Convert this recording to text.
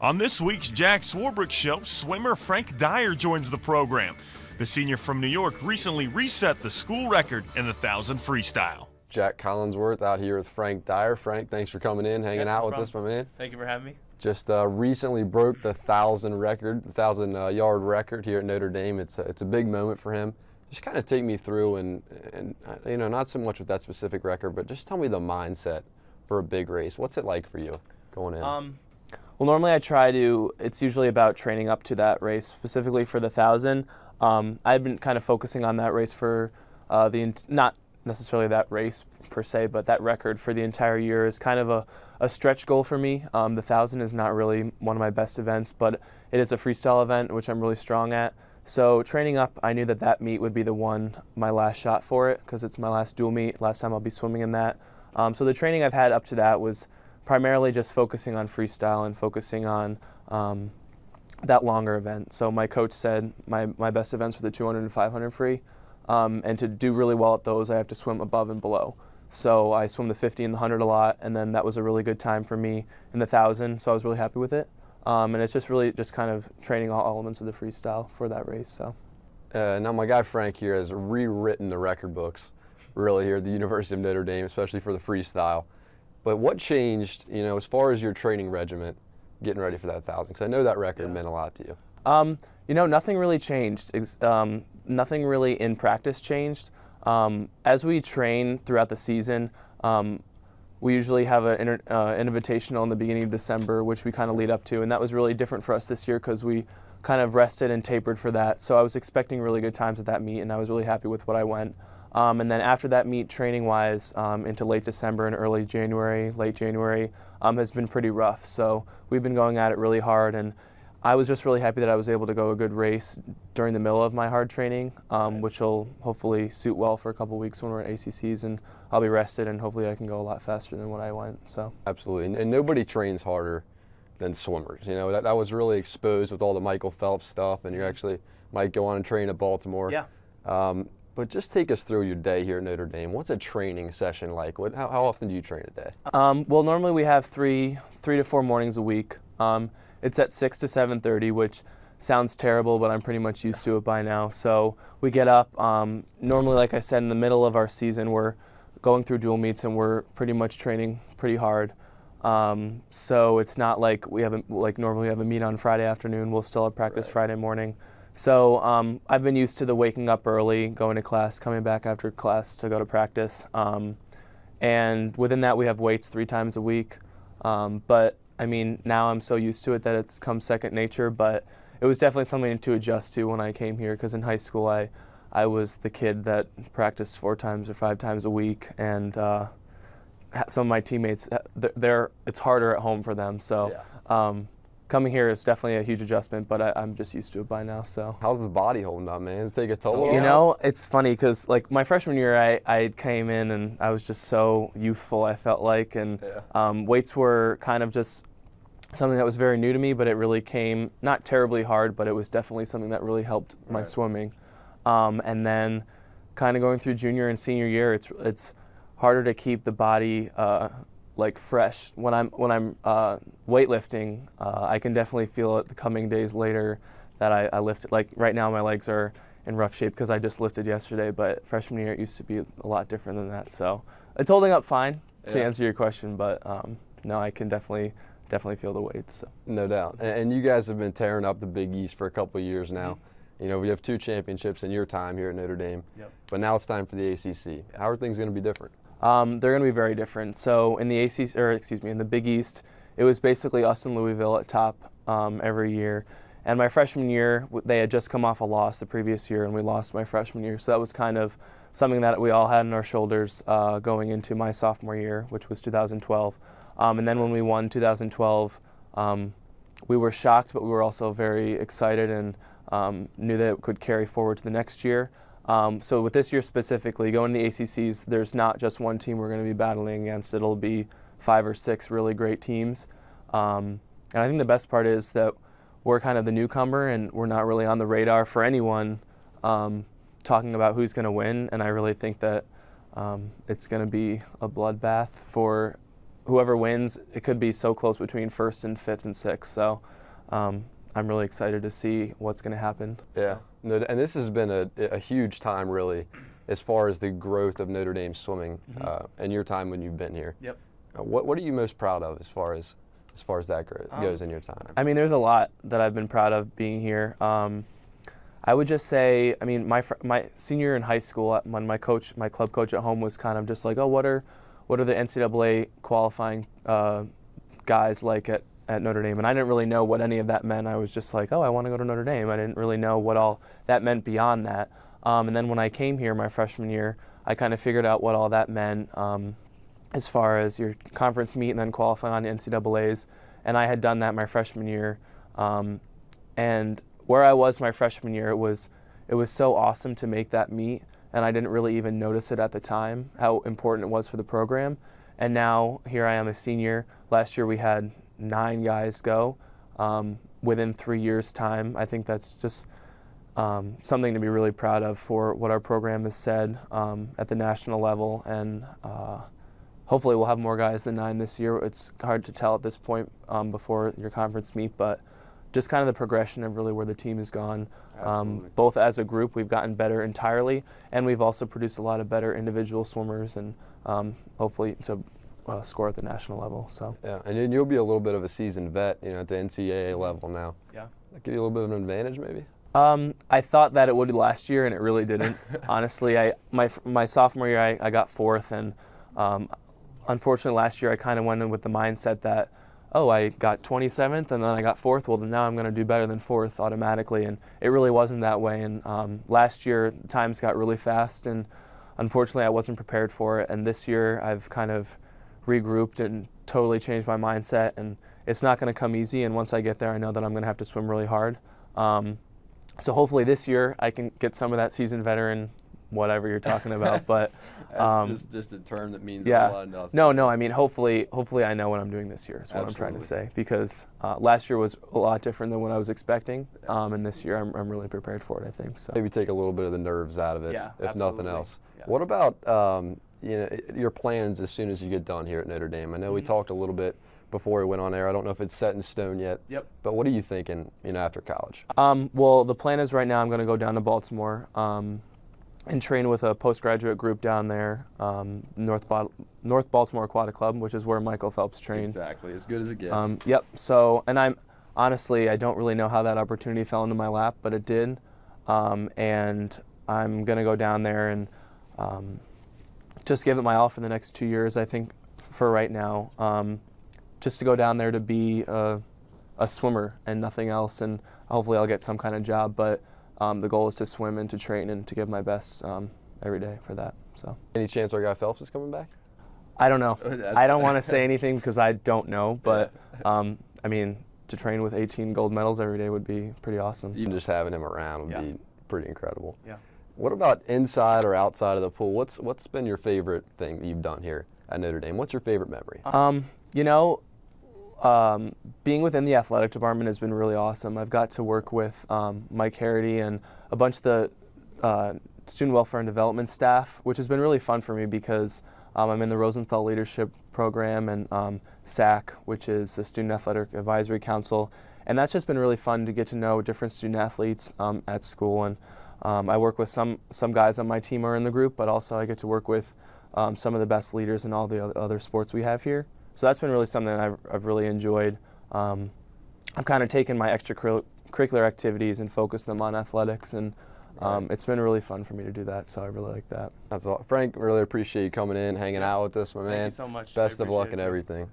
On this week's Jack Swarbrick Show, swimmer Frank Dyer joins the program. The senior from New York recently reset the school record in the 1,000 freestyle. Jack Collinsworth out here with Frank Dyer. Frank, thanks for coming in, hanging out with us, my man. Thank you for having me. Just recently broke the 1,000 record, the 1,000-yard record here at Notre Dame. It's a big moment for him. Just kind of take me through and you know, not so much with that specific record, but just tell me the mindset for a big race. What's it like for you going in? Well, normally it's usually about training up to that race, specifically for the 1,000. I've been kind of focusing on that race for not necessarily that race per se, but that record for the entire year is kind of a stretch goal for me. The 1,000 is not really one of my best events, but it is a freestyle event, which I'm really strong at. So training up, I knew that meet would be my last shot for it, because it's my last dual meet, last time I'll be swimming in that. So the training I've had up to that was primarily just focusing on freestyle and focusing on that longer event. So my coach said my best events were the 200 and 500 free, and to do really well at those, I have to swim above and below. So I swim the 50 and the 100 a lot, and then that was a really good time for me in the 1,000, so I was really happy with it. And it's just really just kind of training all elements of the freestyle for that race. So now my guy Frank here has rewritten the record books, really, here at the University of Notre Dame, especially for the freestyle. But what changed, you know, as far as your training regiment, getting ready for that 1,000? Because I know that record meant a lot to you. You know, nothing really changed. Nothing really in practice changed. As we train throughout the season, we usually have an invitational in the beginning of December, which we kind of lead up to, and that was really different for us this year because we kind of rested and tapered for that. So I was expecting really good times at that meet, and I was really happy with what I went. And then after that meet, training-wise, into late December and early January, late January, has been pretty rough. So we've been going at it really hard, and I was just really happy that I was able to go a good race during the middle of my hard training, which will hopefully suit well for a couple weeks when we're at ACCs, and I'll be rested, and hopefully I can go a lot faster than what I went. So absolutely, and nobody trains harder than swimmers. You know, that was really exposed with all the Michael Phelps stuff, and you actually might go on and train at Baltimore. Yeah. But just take us through your day here at Notre Dame. What's a training session like? How often do you train a day? Well, normally we have three to four mornings a week. It's at 6 to 7:30, which sounds terrible, but I'm pretty much used to it by now. So we get up. Normally, like I said, in the middle of our season, we're going through dual meets, and we're pretty much training pretty hard. So it's not like normally we have a meet on Friday afternoon. We'll still have practice Friday morning. So I've been used to the waking up early, going to class, coming back after class to go to practice. And within that, we have weights 3 times a week. But I mean, now I'm so used to it that it's come second nature, but it was definitely something to adjust to when I came here, because in high school I was the kid that practiced 4 times or 5 times a week, and some of my teammates, it's harder at home for them. So. Yeah. Coming here is definitely a huge adjustment, but I'm just used to it by now. So how's the body holding up, man? Does it take a toll? You know, it's funny because like my freshman year, I came in and I was just so youthful, I felt like, and weights were kind of just something that was very new to me, but it really came not terribly hard, but it was definitely something that really helped my swimming. And then kind of going through junior and senior year, it's harder to keep the body like fresh. When I'm weightlifting, I can definitely feel it the coming days later that I lift. Like right now, my legs are in rough shape because I just lifted yesterday. But freshman year, it used to be a lot different than that. So it's holding up fine to answer your question. But no, I can definitely feel the weights. So. No doubt. And you guys have been tearing up the Big East for a couple of years now. You know, we have 2 championships in your time here at Notre Dame. Yep. But now it's time for the ACC. How are things going to be different? They're going to be very different. So in the in the Big East, it was basically us and Louisville at top every year. And my freshman year, they had just come off a loss the previous year, and we lost my freshman year. So that was kind of something that we all had on our shoulders going into my sophomore year, which was 2012. And then when we won 2012, we were shocked, but we were also very excited and knew that it could carry forward to the next year. So with this year specifically, going to the ACCs, there's not just one team we're going to be battling against. It'll be 5 or 6 really great teams. And I think the best part is that we're kind of the newcomer, and we're not really on the radar for anyone talking about who's going to win. And I really think that it's going to be a bloodbath for whoever wins, it could be so close between first and fifth and sixth. So I'm really excited to see what's going to happen. Yeah, no, and this has been a huge time, really, as far as the growth of Notre Dame swimming and your time when you've been here. Yep. What are you most proud of as far as that goes in your time? I mean, there's a lot that I've been proud of being here. I would just say, I mean, my senior year in high school, when my club coach at home was kind of just like, oh, what are the NCAA qualifying guys like at Notre Dame? And I didn't really know what any of that meant. I was just like, oh, I want to go to Notre Dame. I didn't really know what all that meant beyond that. And then when I came here my freshman year, I kind of figured out what all that meant as far as your conference meet and then qualifying on the NCAAs. And I had done that my freshman year. And where I was my freshman year, it was so awesome to make that meet, and I didn't really even notice it at the time, how important it was for the program. And now here I am a senior. Last year we had 9 guys go within 3 years' time. I think that's just something to be really proud of for what our program has said at the national level, and hopefully we'll have more guys than 9 this year. It's hard to tell at this point before your conference meet, but just kind of the progression of really where the team has gone. Both as a group, we've gotten better entirely, and we've also produced a lot of better individual swimmers, and hopefully to score at the national level. So yeah, and then you'll be a little bit of a seasoned vet, at the NCAA level now. Yeah, that give you a little bit of an advantage, maybe. I thought that it would last year, and it really didn't. Honestly, my sophomore year, I got 4th, and unfortunately last year I kind of went in with the mindset that, oh, I got 27th and then I got 4th. Well, then now I'm going to do better than 4th automatically, and it really wasn't that way. And last year times got really fast, and unfortunately I wasn't prepared for it. And this year I've kind of regrouped and totally changed my mindset, and it's not going to come easy. And once I get there, I know that I'm going to have to swim really hard. So hopefully this year I can get some of that seasoned veteran, whatever you're talking about, but that's just a term that means a lot of nothing. No, I mean hopefully I know what I'm doing this year is what I'm trying to say, because last year was a lot different than what I was expecting, and this year I'm really prepared for it, I think. So maybe take a little bit of the nerves out of it, if nothing else. Yeah. What about your plans as soon as you get done here at Notre Dame? I know we talked a little bit before we went on air. I don't know if it's set in stone yet. Yep. But what are you thinking, after college? Well, the plan is right now I'm going to go down to Baltimore and train with a postgraduate group down there, North Baltimore Aquatic Club, which is where Michael Phelps trained. Exactly, as good as it gets. Yep. So, and I don't really know how that opportunity fell into my lap, but it did, and I'm going to go down there and just give it my all for the next 2 years. I think for right now, just to go down there to be a swimmer and nothing else, and hopefully I'll get some kind of job, but the goal is to swim and to train and to give my best every day for that. So, any chance our guy Phelps is coming back? I don't know. I don't want to say anything because I don't know, but I mean, to train with 18 gold medals every day would be pretty awesome. Even just having him around would be pretty incredible. Yeah. What about inside or outside of the pool? What's been your favorite thing that you've done here at Notre Dame? What's your favorite memory? Being within the athletic department has been really awesome. I've got to work with Mike Harity and a bunch of the student welfare and development staff, which has been really fun for me because I'm in the Rosenthal Leadership Program and SAC, which is the Student Athletic Advisory Council, and that's just been really fun to get to know different student athletes at school. And I work with some guys on my team are in the group, but also I get to work with some of the best leaders in all the other sports we have here. So that's been really something that I've really enjoyed. I've kind of taken my extracurricular activities and focused them on athletics, and it's been really fun for me to do that, so I really like that. That's all. Frank, really appreciate you coming in, hanging out with us, my man. Thank you so much. Best of luck in everything.